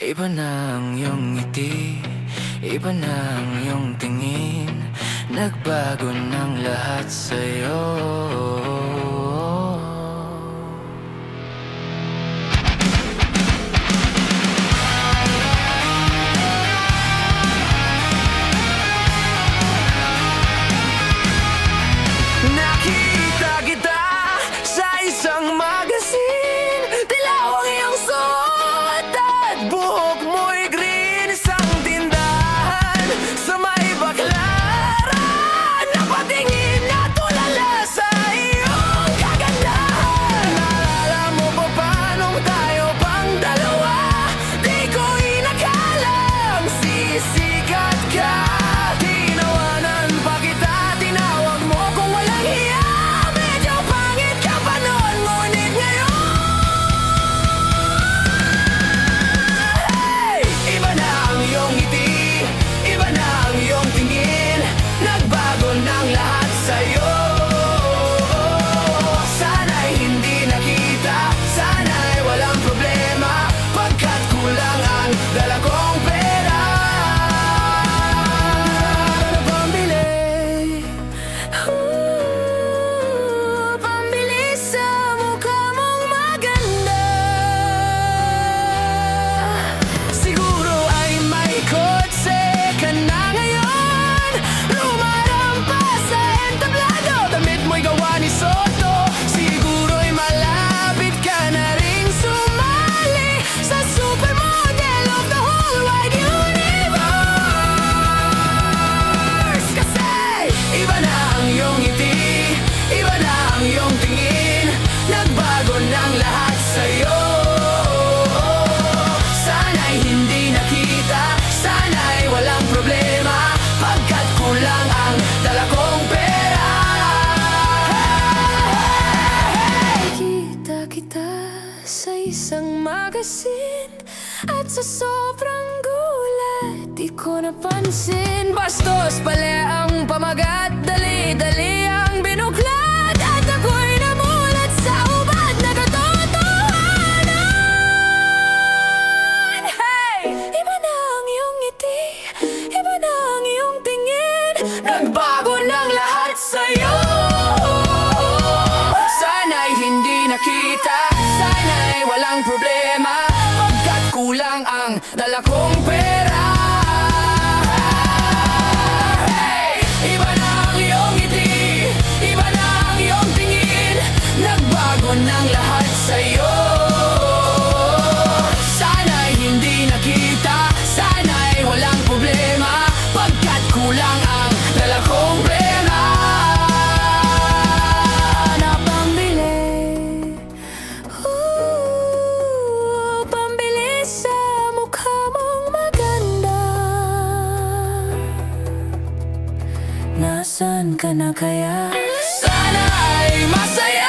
Iba na ang iyong ngiti, iba na ang iyong tingin, nagbago ng lahat sa'yo. Nakita kita sa isang magazine, dilaw ang iyong suot at buhok mo'y green. Isang tindahan sa may Baclaran, napatingin na tulala sa iyong kagandahan. Naalala mo pa paano tayo pang dalawa, di ko inakalang sisikat ka. Tinawanan pa kita, tinawag mo kung walang hiya. Medyo pangit ka pa noon, ngunit ngayon iba na ang iyong ngiti, iba na ang iyong tingin, nagbago ng lahat sa'yo. Sana'y hindi nakita, sana'y walang problema, pagkat kulang ang dala kong pera. Pambili, pambili sa mukha mong maganda. Siguro ay may kotse ka na ngayon, lumarampas sa entablado, damit mo'y gawa ni Soto. Siguro'y malapit ka na ring sumali sa supermodel of the whole wide universe. Kasi iba na ang iyong ngiti, iba na ang iyong tingin, nagbago ng lahat sa'yo. Sana'y hindi nakita, sana'y walang problema, pagkat kulang ang dala kong pera. Kita kita sa isang magazine, at sa sobrang gulat di ko napansin. Bastos pala ang pamagat, dali-dali ang binuklat, at ako'y namulat sa ubad na katotohanan. Iba na ang iyong ngiti, iba na ang iyong tingin, nagbago ng lahat sa'yo. Sana'y hindi nakita, sana'y walang problema, pagkat kulang ang dala kong pera. Iba na ang iyong ngiti, iba na ang iyong tingin, nagbago ng lahat sa'yo. Sana'y hindi nakita, sana'y walang problema, pagkat kulang ang dala kong pera. Na pambili, pambili sa mukha mong maganda. Nasaan ka na kaya? Sana ay masaya